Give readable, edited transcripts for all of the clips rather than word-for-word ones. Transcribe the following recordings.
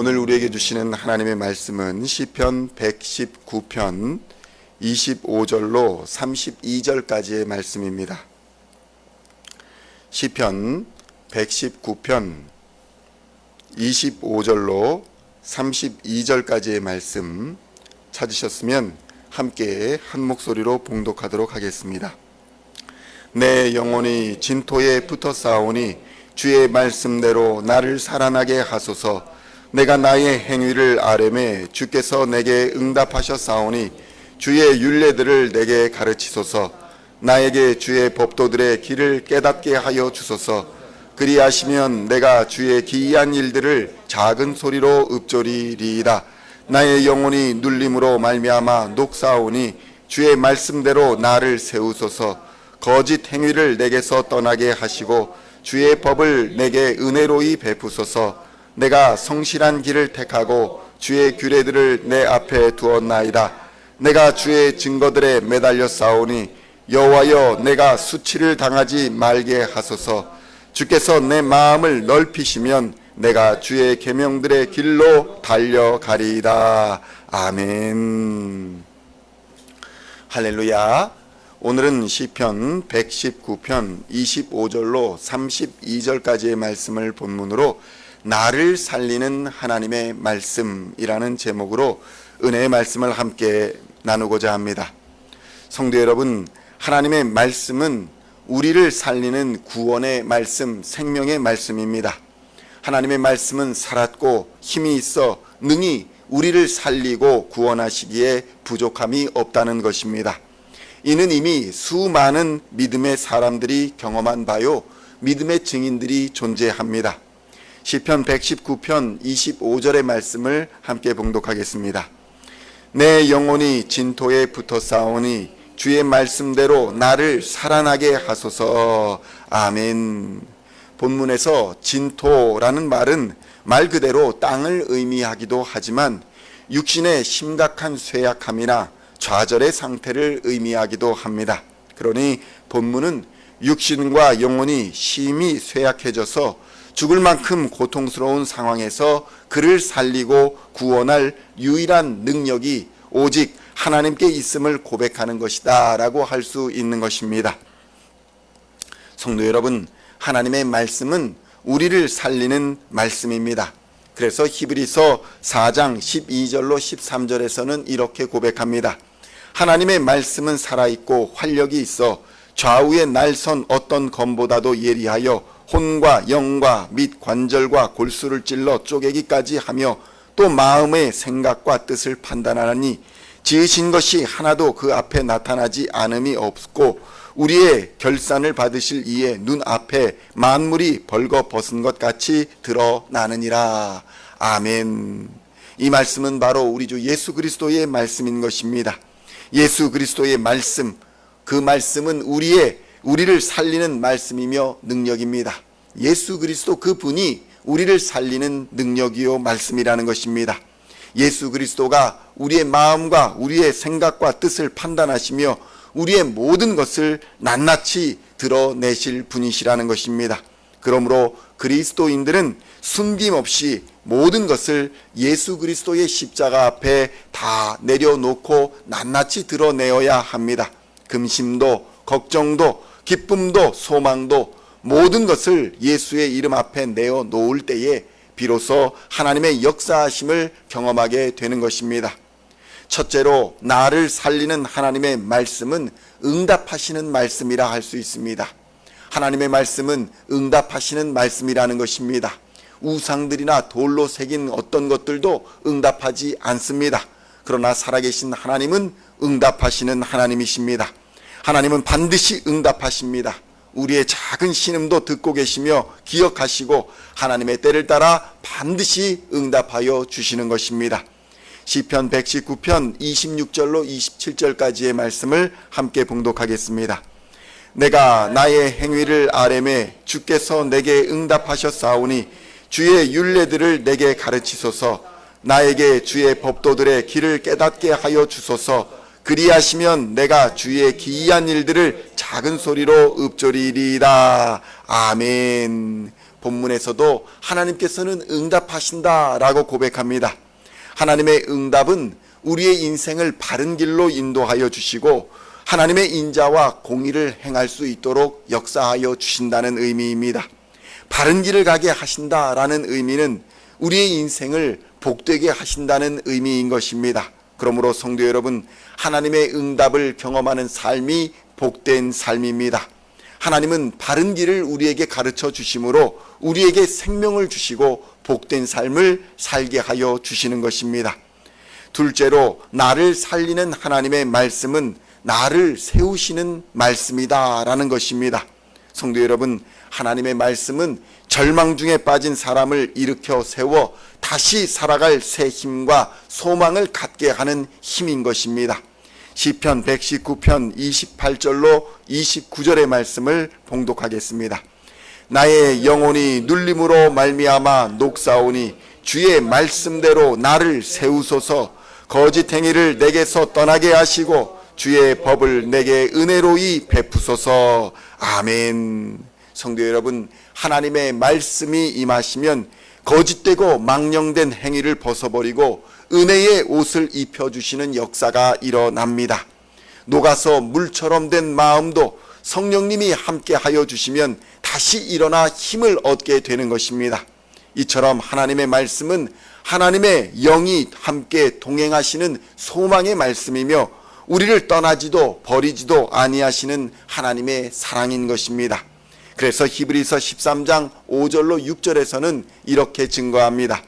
오늘 우리에게 주시는 하나님의 말씀은 시편 119편 25절로 32절까지의 말씀입니다. 시편 119편 25절로 32절까지의 말씀 찾으셨으면 함께 한 목소리로 봉독하도록 하겠습니다. 내 영혼이 진토에 붙어 싸우니 주의 말씀대로 나를 살아나게 하소서. 내가 나의 행위를 아뢰매 주께서 내게 응답하셨사오니 주의 율례들을 내게 가르치소서. 나에게 주의 법도들의 길을 깨닫게 하여 주소서. 그리하시면 내가 주의 기이한 일들을 작은 소리로 읊조리리이다. 나의 영혼이 눌림으로 말미암아 녹사오니 주의 말씀대로 나를 세우소서. 거짓 행위를 내게서 떠나게 하시고 주의 법을 내게 은혜로이 베푸소서. 내가 성실한 길을 택하고 주의 규례들을 내 앞에 두었나이다. 내가 주의 증거들에 매달려 싸우니 여호와여, 내가 수치를 당하지 말게 하소서. 주께서 내 마음을 넓히시면 내가 주의 계명들의 길로 달려가리이다. 아멘. 할렐루야. 오늘은 시편 119편 25절로 32절까지의 말씀을 본문으로 나를 살리는 하나님의 말씀이라는 제목으로 은혜의 말씀을 함께 나누고자 합니다. 성도 여러분, 하나님의 말씀은 우리를 살리는 구원의 말씀, 생명의 말씀입니다. 하나님의 말씀은 살았고 힘이 있어 능히 우리를 살리고 구원하시기에 부족함이 없다는 것입니다. 이는 이미 수많은 믿음의 사람들이 경험한 바요, 믿음의 증인들이 존재합니다. 시편 119편 25절의 말씀을 함께 봉독하겠습니다. 내 영혼이 진토에 붙어 싸우니 주의 말씀대로 나를 살아나게 하소서. 아멘. 본문에서 진토라는 말은 말 그대로 땅을 의미하기도 하지만 육신의 심각한 쇠약함이나 좌절의 상태를 의미하기도 합니다. 그러니 본문은 육신과 영혼이 심히 쇠약해져서 죽을 만큼 고통스러운 상황에서 그를 살리고 구원할 유일한 능력이 오직 하나님께 있음을 고백하는 것이다 라고 할 수 있는 것입니다. 성도 여러분, 하나님의 말씀은 우리를 살리는 말씀입니다. 그래서 히브리서 4장 12절로 13절에서는 이렇게 고백합니다. 하나님의 말씀은 살아있고 활력이 있어 좌우의 날선 어떤 검보다도 예리하여 혼과 영과 및 관절과 골수를 찔러 쪼개기까지 하며 또 마음의 생각과 뜻을 판단하니 지으신 것이 하나도 그 앞에 나타나지 않음이 없고 우리의 결산을 받으실 이에 눈앞에 만물이 벌거벗은 것 같이 드러나느니라. 아멘. 이 말씀은 바로 우리 주 예수 그리스도의 말씀인 것입니다. 예수 그리스도의 말씀, 그 말씀은 우리를 살리는 말씀이며 능력입니다. 예수 그리스도 그분이 우리를 살리는 능력이요 말씀이라는 것입니다. 예수 그리스도가 우리의 마음과 우리의 생각과 뜻을 판단하시며 우리의 모든 것을 낱낱이 드러내실 분이시라는 것입니다. 그러므로 그리스도인들은 숨김없이 모든 것을 예수 그리스도의 십자가 앞에 다 내려놓고 낱낱이 드러내어야 합니다. 근심도 걱정도 기쁨도 소망도 모든 것을 예수의 이름 앞에 내어 놓을 때에 비로소 하나님의 역사하심을 경험하게 되는 것입니다. 첫째로 나를 살리는 하나님의 말씀은 응답하시는 말씀이라 할 수 있습니다. 하나님의 말씀은 응답하시는 말씀이라는 것입니다. 우상들이나 돌로 새긴 어떤 것들도 응답하지 않습니다. 그러나 살아계신 하나님은 응답하시는 하나님이십니다. 하나님은 반드시 응답하십니다. 우리의 작은 신음도 듣고 계시며 기억하시고 하나님의 때를 따라 반드시 응답하여 주시는 것입니다. 시편 119편 26절로 27절까지의 말씀을 함께 봉독하겠습니다. 내가 나의 행위를 아뢰매 주께서 내게 응답하셨사오니 주의 율례들을 내게 가르치소서. 나에게 주의 법도들의 길을 깨닫게 하여 주소서. 그리하시면 내가 주의 기이한 일들을 작은 소리로 읊조리리이다. 아멘. 본문에서도 하나님께서는 응답하신다라고 고백합니다. 하나님의 응답은 우리의 인생을 바른 길로 인도하여 주시고 하나님의 인자와 공의를 행할 수 있도록 역사하여 주신다는 의미입니다. 바른 길을 가게 하신다라는 의미는 우리의 인생을 복되게 하신다는 의미인 것입니다. 그러므로 성도 여러분, 하나님의 응답을 경험하는 삶이 복된 삶입니다. 하나님은 바른 길을 우리에게 가르쳐 주심으로 우리에게 생명을 주시고 복된 삶을 살게 하여 주시는 것입니다. 둘째로, 나를 살리는 하나님의 말씀은 나를 세우시는 말씀이다라는 것입니다. 성도 여러분, 하나님의 말씀은 절망 중에 빠진 사람을 일으켜 세워 다시 살아갈 새 힘과 소망을 갖게 하는 힘인 것입니다. 시편 119편 28절로 29절의 말씀을 봉독하겠습니다. 나의 영혼이 눌림으로 말미암아 녹사오니 주의 말씀대로 나를 세우소서. 거짓 행위를 내게서 떠나게 하시고 주의 법을 내게 은혜로이 베푸소서. 아멘. 성도 여러분, 하나님의 말씀이 임하시면 거짓되고 망령된 행위를 벗어버리고 은혜의 옷을 입혀주시는 역사가 일어납니다. 녹아서 물처럼 된 마음도 성령님이 함께 하여 주시면 다시 일어나 힘을 얻게 되는 것입니다. 이처럼 하나님의 말씀은 하나님의 영이 함께 동행하시는 소망의 말씀이며 우리를 떠나지도 버리지도 아니하시는 하나님의 사랑인 것입니다. 그래서 히브리서 13장 5절로 6절에서는 이렇게 증거합니다.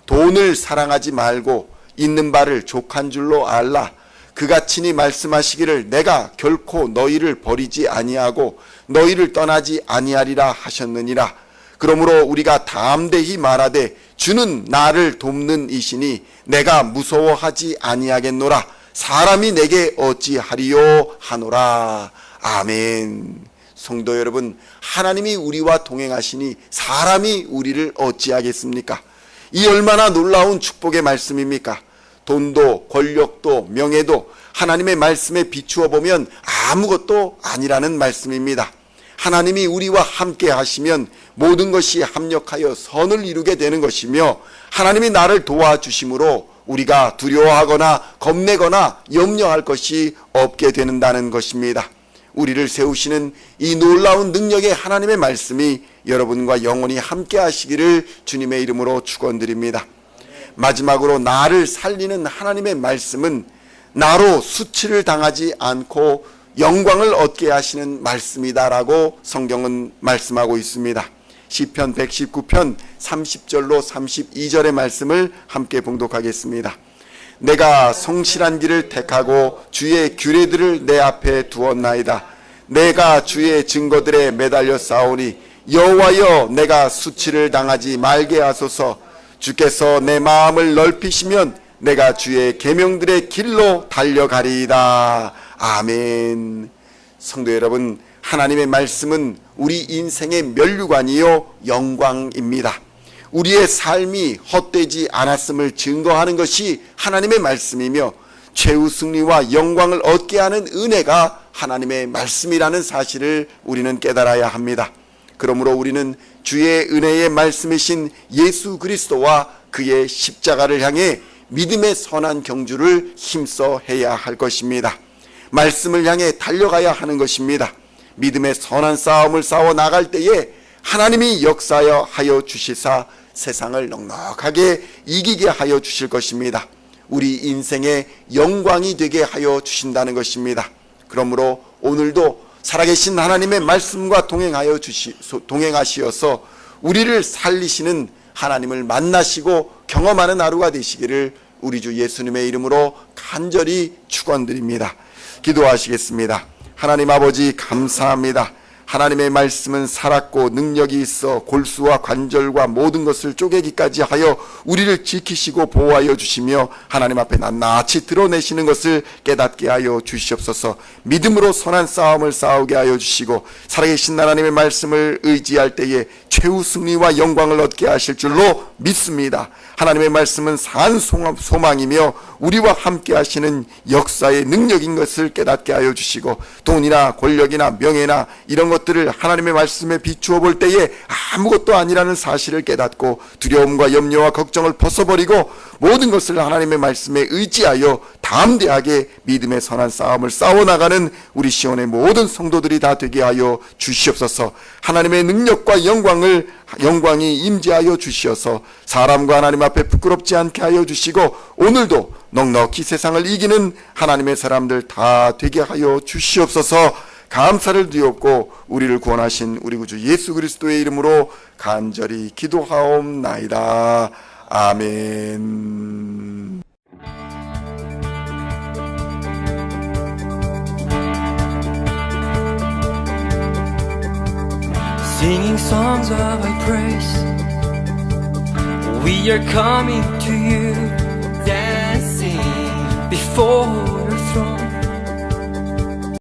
돈을 사랑하지 말고 있는 바를 족한 줄로 알라. 그가 친히 말씀하시기를 내가 결코 너희를 버리지 아니하고 너희를 떠나지 아니하리라 하셨느니라. 그러므로 우리가 담대히 말하되 주는 나를 돕는 이시니 내가 무서워하지 아니하겠노라. 사람이 내게 어찌하리요 하노라. 아멘. 성도 여러분, 하나님이 우리와 동행하시니 사람이 우리를 어찌하겠습니까? 이 얼마나 놀라운 축복의 말씀입니까? 돈도 권력도 명예도 하나님의 말씀에 비추어 보면 아무것도 아니라는 말씀입니다. 하나님이 우리와 함께 하시면 모든 것이 합력하여 선을 이루게 되는 것이며 하나님이 나를 도와주심으로 우리가 두려워하거나 겁내거나 염려할 것이 없게 되는다는 것입니다. 우리를 세우시는 이 놀라운 능력의 하나님의 말씀이 여러분과 영원히 함께 하시기를 주님의 이름으로 축원드립니다. 마지막으로, 나를 살리는 하나님의 말씀은 나로 수치를 당하지 않고 영광을 얻게 하시는 말씀이다라고 성경은 말씀하고 있습니다. 시편 119편 30절로 32절의 말씀을 함께 봉독하겠습니다. 내가 성실한 길을 택하고 주의 규례들을 내 앞에 두었나이다. 내가 주의 증거들에 매달려 싸우니 여호와여, 내가 수치를 당하지 말게 하소서. 주께서 내 마음을 넓히시면 내가 주의 계명들의 길로 달려가리이다. 아멘. 성도 여러분, 하나님의 말씀은 우리 인생의 면류관이요 영광입니다. 우리의 삶이 헛되지 않았음을 증거하는 것이 하나님의 말씀이며 최후 승리와 영광을 얻게 하는 은혜가 하나님의 말씀이라는 사실을 우리는 깨달아야 합니다. 그러므로 우리는 주의 은혜의 말씀이신 예수 그리스도와 그의 십자가를 향해 믿음의 선한 경주를 힘써 해야 할 것입니다. 말씀을 향해 달려가야 하는 것입니다. 믿음의 선한 싸움을 싸워 나갈 때에 하나님이 역사하여 주시사 세상을 넉넉하게 이기게 하여 주실 것입니다. 우리 인생의 영광이 되게 하여 주신다는 것입니다. 그러므로 오늘도 살아계신 하나님의 말씀과 동행하시어서 우리를 살리시는 하나님을 만나시고 경험하는 하루가 되시기를 우리 주 예수님의 이름으로 간절히 축원드립니다. 기도하시겠습니다. 하나님 아버지, 감사합니다. 하나님의 말씀은 살았고 능력이 있어 골수와 관절과 모든 것을 쪼개기까지 하여 우리를 지키시고 보호하여 주시며 하나님 앞에 낱낱이 드러내시는 것을 깨닫게 하여 주시옵소서. 믿음으로 선한 싸움을 싸우게 하여 주시고 살아계신 하나님의 말씀을 의지할 때에 최후 승리와 영광을 얻게 하실 줄로 믿습니다. 하나님의 말씀은 산 소망이며 우리와 함께 하시는 역사의 능력인 것을 깨닫게 하여 주시고 돈이나 권력이나 명예나 이런 것 것들을 하나님의 말씀에 비추어 볼 때에 아무것도 아니라는 사실을 깨닫고 두려움과 염려와 걱정을 벗어버리고 모든 것을 하나님의 말씀에 의지하여 담대하게 믿음의 선한 싸움을 싸워나가는 우리 시온의 모든 성도들이 다 되게 하여 주시옵소서. 하나님의 능력과 영광이 임재하여 주시어서 사람과 하나님 앞에 부끄럽지 않게 하여 주시고 오늘도 넉넉히 세상을 이기는 하나님의 사람들 다 되게 하여 주시옵소서. 감사를 드리옵고 우리를 구원하신 우리 구주 예수 그리스도의 이름으로 간절히 기도하옵나이다. 아멘. Singing songs of thy praise, we are coming to you, dancing before your throne.